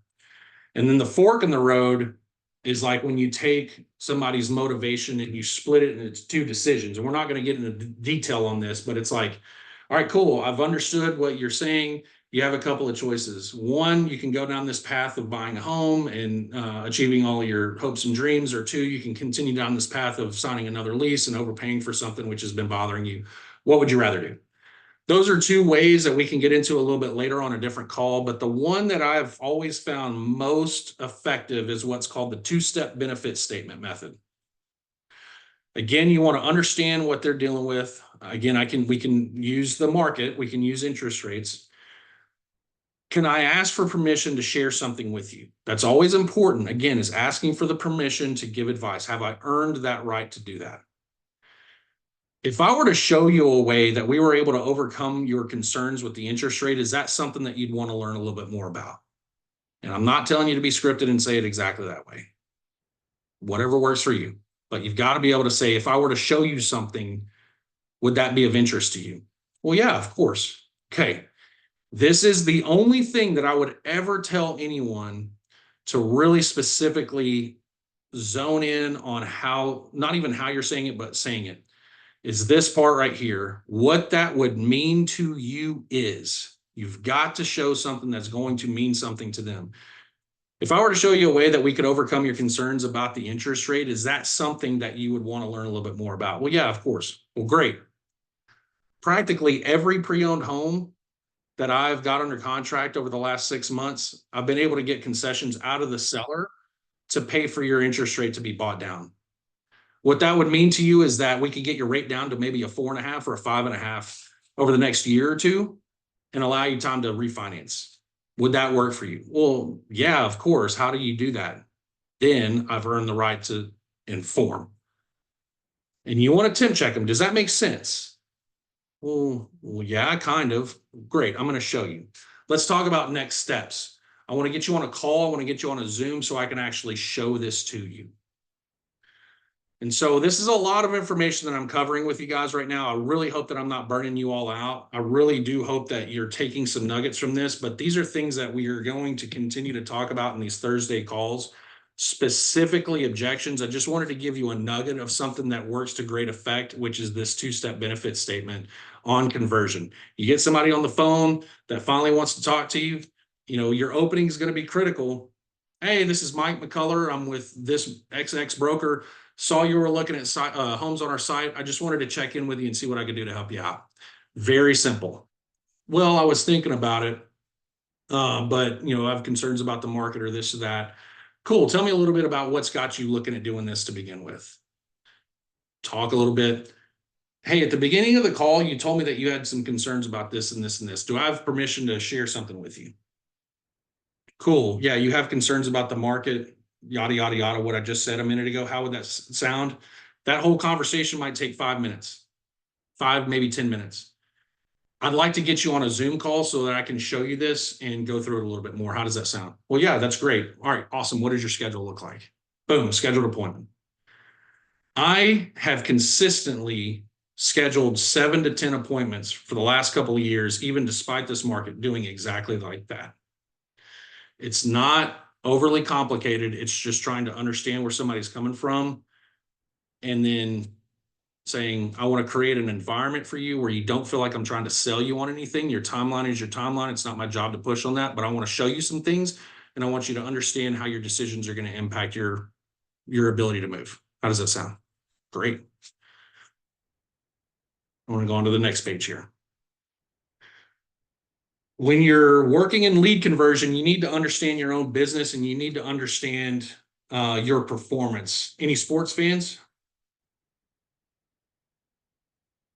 And then the fork in the road is like when you take somebody's motivation and you split it into two decisions. And we're not going to get into detail on this, but it's like, all right, cool. I've understood what you're saying. You have a couple of choices. One, you can go down this path of buying a home and achieving all your hopes and dreams. Or two, you can continue down this path of signing another lease and overpaying for something which has been bothering you. What would you rather do? Those are two ways that we can get into a little bit later on a different call. But the one that I've always found most effective is what's called the two-step benefit statement method. Again, you want to understand what they're dealing with. Again, we can use the market. We can use interest rates. Can I ask for permission to share something with you? That's always important. Again, is asking for the permission to give advice. Have I earned that right to do that? If I were to show you a way that we were able to overcome your concerns with the interest rate, is that something that you'd want to learn a little bit more about? And I'm not telling you to be scripted and say it exactly that way. Whatever works for you. But you've got to be able to say, if I were to show you something, would that be of interest to you? Well, yeah, of course. Okay. This is the only thing that I would ever tell anyone to really specifically zone in on how, not even how you're saying it, but saying it. Is this part right here. What that would mean to you is you've got to show something that's going to mean something to them. If I were to show you a way that we could overcome your concerns about the interest rate, is that something that you would want to learn a little bit more about? Well, yeah, of course. Well, great. Practically every pre-owned home that I've got under contract over the last 6 months, I've been able to get concessions out of the seller to pay for your interest rate to be bought down. What that would mean to you is that we could get your rate down to maybe a 4.5 or a 5.5 over the next year or two and allow you time to refinance. Would that work for you? Well, yeah, of course. How do you do that? Then I've earned the right to inform. And you want to temp check them. Does that make sense? Well, yeah, kind of. Great. I'm going to show you. Let's talk about next steps. I want to get you on a call. I want to get you on a Zoom so I can actually show this to you. And so this is a lot of information that I'm covering with you guys right now. I really hope that I'm not burning you all out. I really do hope that you're taking some nuggets from this, but these are things that we are going to continue to talk about in these Thursday calls, specifically objections. I just wanted to give you a nugget of something that works to great effect, which is this two-step benefit statement on conversion. You get somebody on the phone that finally wants to talk to you, your opening is going to be critical. Hey, this is Mike McCullough. I'm with this XX broker. Saw you were looking at homes on our site. I just wanted to check in with you and see what I could do to help you out. Very simple. Well, I was thinking about it, but I have concerns about the market or this or that. Cool. Tell me a little bit about what's got you looking at doing this to begin with. Talk a little bit. Hey, at the beginning of the call, you told me that you had some concerns about this and this and this. Do I have permission to share something with you? Cool. Yeah, you have concerns about the market. Yada, yada, yada, what I just said a minute ago. How would that sound? That whole conversation might take 5 minutes, 5, maybe 10 minutes. I'd like to get you on a Zoom call so that I can show you this and go through it a little bit more. How does that sound? Well, yeah, that's great. All right, awesome. What does your schedule look like? Boom, scheduled appointment. I have consistently scheduled 7 to 10 appointments for the last couple of years, even despite this market doing exactly like that. It's not overly complicated. It's just trying to understand where somebody's coming from and then saying, I want to create an environment for you where you don't feel like I'm trying to sell you on anything. Your timeline is your timeline. It's not my job to push on that, but I want to show you some things and I want you to understand how your decisions are going to impact your ability to move. How does that sound? Great. I want to go on to the next page here. When you're working in lead conversion, you need to understand your own business and you need to understand your performance. Any sports fans?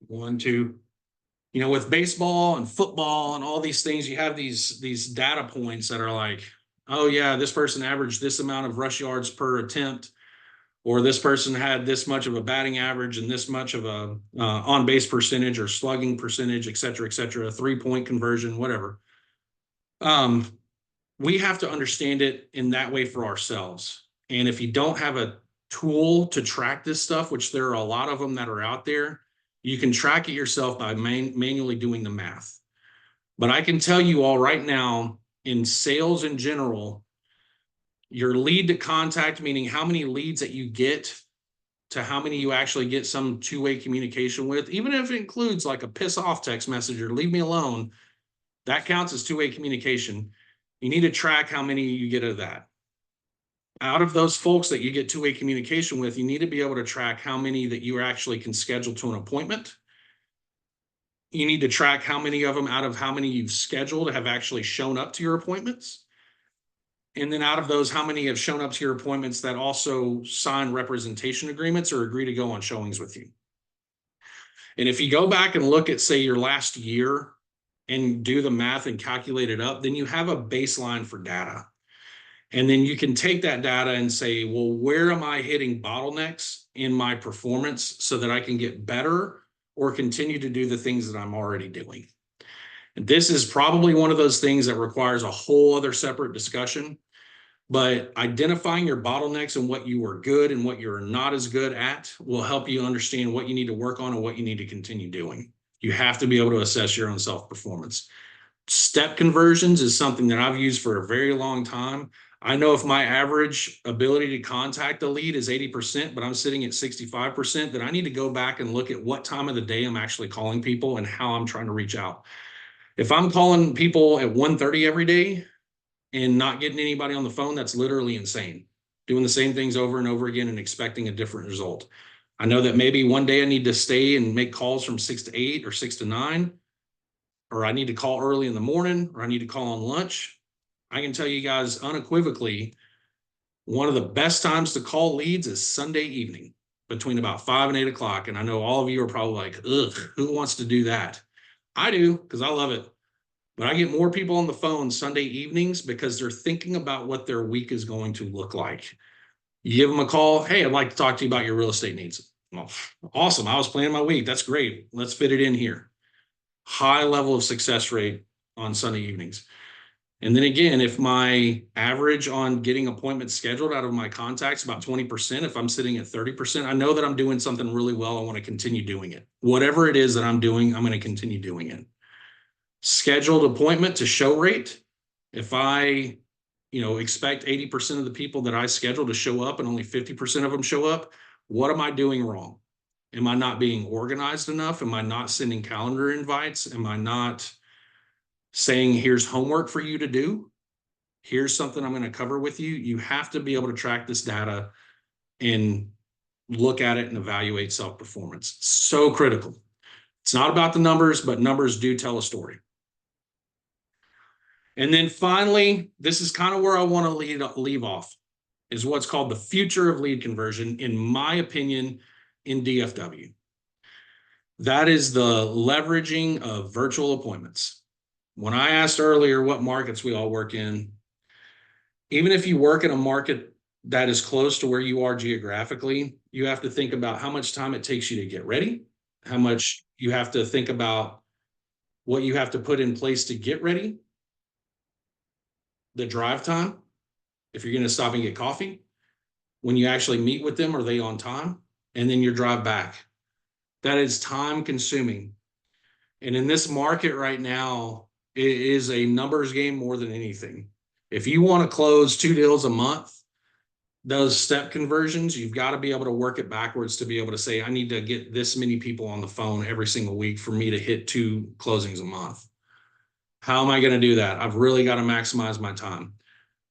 One, two. You know, with baseball and football and all these things, you have these data points that are like, oh yeah, this person averaged this amount of rush yards per attempt, or this person had this much of a batting average and this much of a on base percentage or slugging percentage, et cetera, 3-point conversion, whatever. We have to understand it in that way for ourselves. And if you don't have a tool to track this stuff, which there are a lot of them that are out there, you can track it yourself by manually doing the math. But I can tell you all right now, in sales in general, your lead to contact, meaning how many leads that you get to how many you actually get some two-way communication with, even if it includes like a piss off text message or leave me alone, that counts as two-way communication. You need to track how many you get of that. Out of those folks that you get two-way communication with, you need to be able to track how many that you actually can schedule to an appointment. You need to track how many of them out of how many you've scheduled have actually shown up to your appointments. And then out of those, how many have shown up to your appointments that also sign representation agreements or agree to go on showings with you. And if you go back and look at, say, your last year and do the math and calculate it up, then you have a baseline for data. And then you can take that data and say, well, where am I hitting bottlenecks in my performance so that I can get better or continue to do the things that I'm already doing? And this is probably one of those things that requires a whole other separate discussion, but identifying your bottlenecks and what you are good and what you're not as good at will help you understand what you need to work on and what you need to continue doing. You have to be able to assess your own self-performance. Step conversions is something that I've used for a very long time. I know if my average ability to contact a lead is 80%, but I'm sitting at 65%, then I need to go back and look at what time of the day I'm actually calling people and how I'm trying to reach out. If I'm calling people at 1:30 every day and not getting anybody on the phone, that's literally insane. Doing the same things over and over again and expecting a different result. I know that maybe one day I need to stay and make calls from 6 to 8 or 6 to 9, or I need to call early in the morning, or I need to call on lunch. I can tell you guys unequivocally, one of the best times to call leads is Sunday evening between about 5 and 8 o'clock. And I know all of you are probably like, ugh, who wants to do that? I do, because I love it. But I get more people on the phone Sunday evenings because they're thinking about what their week is going to look like. You give them a call. Hey, I'd like to talk to you about your real estate needs. Well, awesome. I was planning my week. That's great. Let's fit it in here. High level of success rate on Sunday evenings. And then again, if my average on getting appointments scheduled out of my contacts about 20%, if I'm sitting at 30%, I know that I'm doing something really well. I want to continue doing it. Whatever it is that I'm doing, I'm going to continue doing it. Scheduled appointment to show rate. If I, expect 80% of the people that I schedule to show up and only 50% of them show up, what am I doing wrong? Am I not being organized enough? Am I not sending calendar invites? Am I not saying, here's homework for you to do? Here's something I'm going to cover with you. You have to be able to track this data and look at it and evaluate self-performance. So critical. It's not about the numbers, but numbers do tell a story. And then finally, this is kind of where I want to leave off, is what's called the future of lead conversion, in my opinion, in DFW. That is the leveraging of virtual appointments. When I asked earlier what markets we all work in, even if you work in a market that is close to where you are geographically, you have to think about how much time it takes you to get ready, how much you have to think about what you have to put in place to get ready, the drive time, if you're going to stop and get coffee, when you actually meet with them, are they on time? And then your drive back. That is time consuming. And in this market right now, it is a numbers game more than anything. If you want to close 2 deals a month, those step conversions, you've got to be able to work it backwards to be able to say, I need to get this many people on the phone every single week for me to hit 2 closings a month. How am I going to do that? I've really got to maximize my time.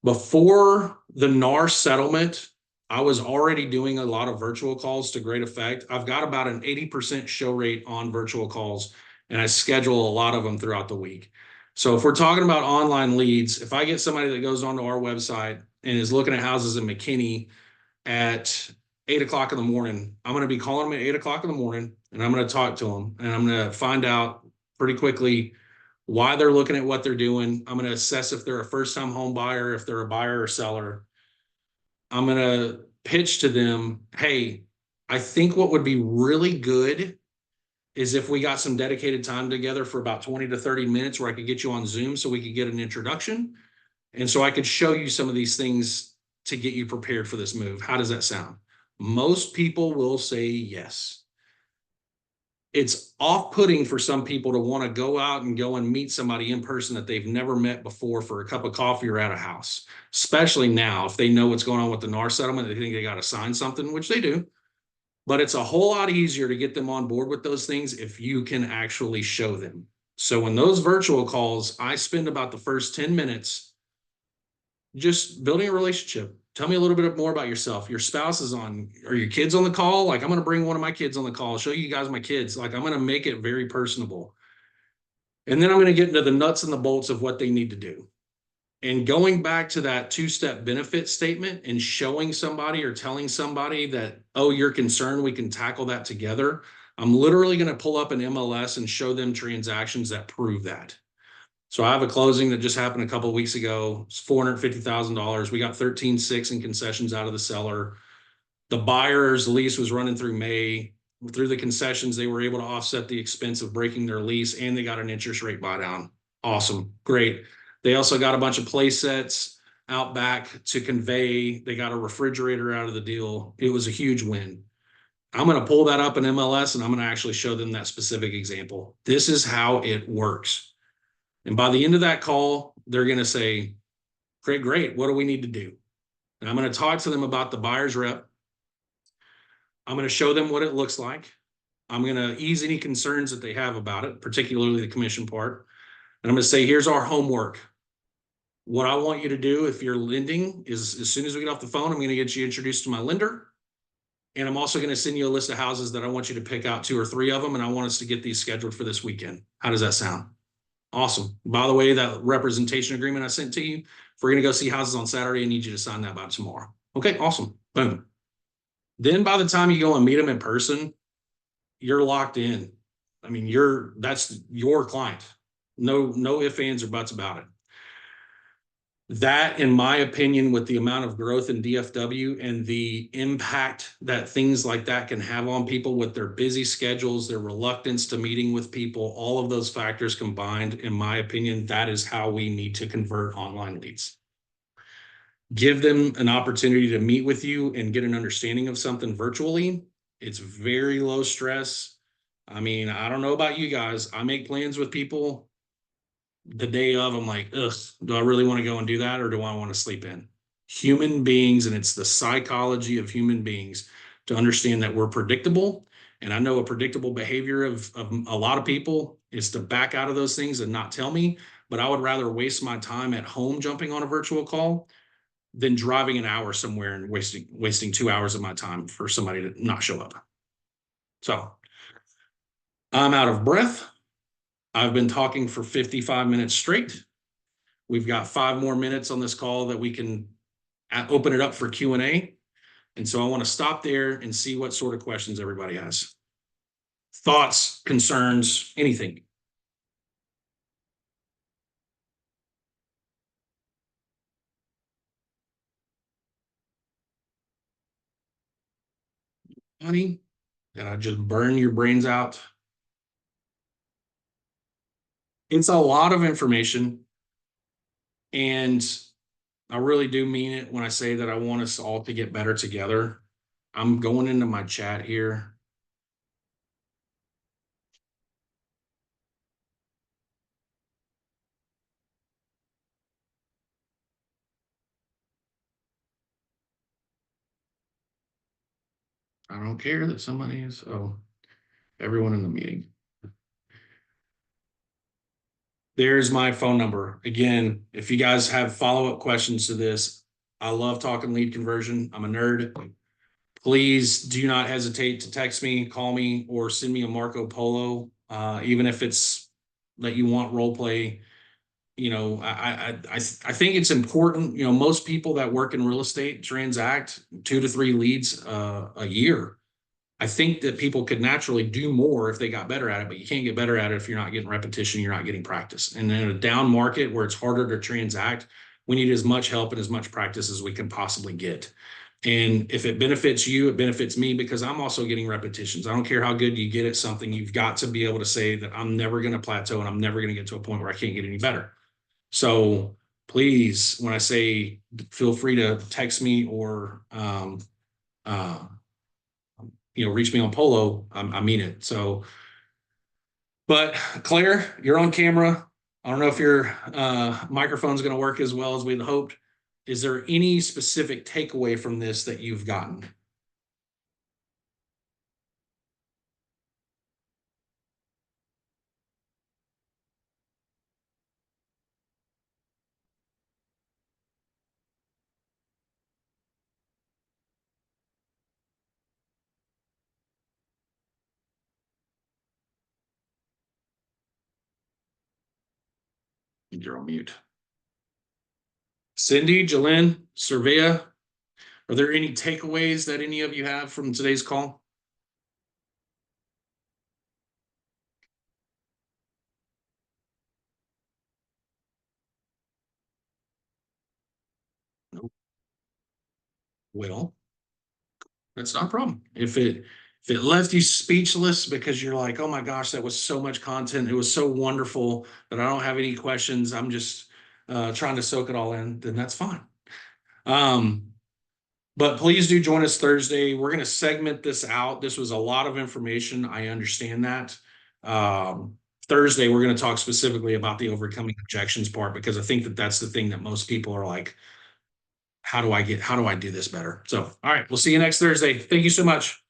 Before the NAR settlement, I was already doing a lot of virtual calls to great effect. I've got about an 80% show rate on virtual calls, and I schedule a lot of them throughout the week. So if we're talking about online leads, if I get somebody that goes onto our website and is looking at houses in McKinney at 8 o'clock in the morning, I'm going to be calling them at 8 o'clock in the morning, and I'm going to talk to them, and I'm going to find out pretty quickly why they're looking at what they're doing. I'm going to assess if they're a first-time home buyer, if they're a buyer or seller. I'm going to pitch to them, hey, I think what would be really good is if we got some dedicated time together for about 20 to 30 minutes where I could get you on Zoom so we could get an introduction. And so I could show you some of these things to get you prepared for this move. How does that sound? Most people will say yes. It's off-putting for some people to want to go out and go and meet somebody in person that they've never met before for a cup of coffee or at a house, especially now if they know what's going on with the NAR settlement. They think they got to sign something, which they do. But it's a whole lot easier to get them on board with those things if you can actually show them. So in those virtual calls, I spend about the first 10 minutes just building a relationship. Tell me a little bit more about yourself. Your spouse is on, are your kids on the call? Like, I'm going to bring one of my kids on the call, show you guys my kids. Like, I'm going to make it very personable. And then I'm going to get into the nuts and the bolts of what they need to do. And going back to that two-step benefit statement and showing somebody or telling somebody that, oh, you're concerned, we can tackle that together. I'm literally going to pull up an MLS and show them transactions that prove that. So I have a closing that just happened a couple of weeks ago. It's $450,000. We got 13.6 in concessions out of the seller. The buyer's lease was running through May. Through the concessions, they were able to offset the expense of breaking their lease, and they got an interest rate buy down. Awesome. Great. They also got a bunch of play sets out back to convey. They got a refrigerator out of the deal. It was a huge win. I'm going to pull that up in MLS, and I'm going to actually show them that specific example. This is how it works. And by the end of that call, they're going to say, great, what do we need to do? And I'm going to talk to them about the buyer's rep. I'm going to show them what it looks like. I'm going to ease any concerns that they have about it, particularly the commission part. And I'm going to say, here's our homework. What I want you to do if you're lending is, as soon as we get off the phone, I'm going to get you introduced to my lender. And I'm also going to send you a list of houses that I want you to pick out 2 or 3 of them. And I want us to get these scheduled for this weekend. How does that sound? Awesome. By the way, that representation agreement I sent to you, if we're going to go see houses on Saturday, I need you to sign that by tomorrow. Okay, awesome. Boom. Then by the time you go and meet them in person, you're locked in. I mean, that's your client. No ifs, ands, or buts about it. That, in my opinion, with the amount of growth in DFW and the impact that things like that can have on people with their busy schedules, their reluctance to meeting with people, all of those factors combined, in my opinion, that is how we need to convert online leads. Give them an opportunity to meet with you and get an understanding of something virtually. It's very low stress. I mean, I don't know about you guys. I make plans with people. The day of, I'm like, ugh, do I really want to go and do that, or do I want to sleep in? Human beings, and it's the psychology of human beings to understand that we're predictable. And I know a predictable behavior of a lot of people is to back out of those things and not tell me, but I would rather waste my time at home jumping on a virtual call than driving an hour somewhere and wasting 2 hours of my time for somebody to not show up. So I'm out of breath. I've been talking for 55 minutes straight. We've got 5 more minutes on this call that we can open it up for Q&A. And so I want to stop there and see what sort of questions everybody has. Thoughts, concerns, anything. Honey, did I just burn your brains out? It's a lot of information, and I really do mean it when I say that I want us all to get better together. I'm going into my chat here. I don't care that somebody is, everyone in the meeting. There's my phone number. Again, if you guys have follow-up questions to this, I love talking lead conversion. I'm a nerd. Please do not hesitate to text me, call me, or send me a Marco Polo. Even if it's that you want role play, you know, I think it's important, you know, most people that work in real estate transact 2 to 3 leads a year. I think that people could naturally do more if they got better at it, but you can't get better at it if you're not getting repetition, you're not getting practice. And in a down market where it's harder to transact, we need as much help and as much practice as we can possibly get. And if it benefits you, it benefits me because I'm also getting repetitions. I don't care how good you get at something, you've got to be able to say that I'm never going to plateau and I'm never going to get to a point where I can't get any better. So please, when I say feel free to text me or you know, reach me on Polo, I mean it. So, but Claire, you're on camera. I don't know if your microphone's going to work as well as we'd hoped. Is there any specific takeaway from this that you've gotten? You're on mute. Cindy, Jalen, Surveya, are there any takeaways that any of you have from today's call? Nope. Well, that's not a problem. If it left you speechless because you're like, oh my gosh, that was so much content, it was so wonderful that I don't have any questions, I'm just trying to soak it all in, then that's fine. But please do join us Thursday. We're going to segment this out. This was a lot of information. I understand that. Thursday, we're going to talk specifically about the overcoming objections part, because I think that that's the thing that most people are like, how do I do this better? So, all right, we'll see you next Thursday. Thank you so much.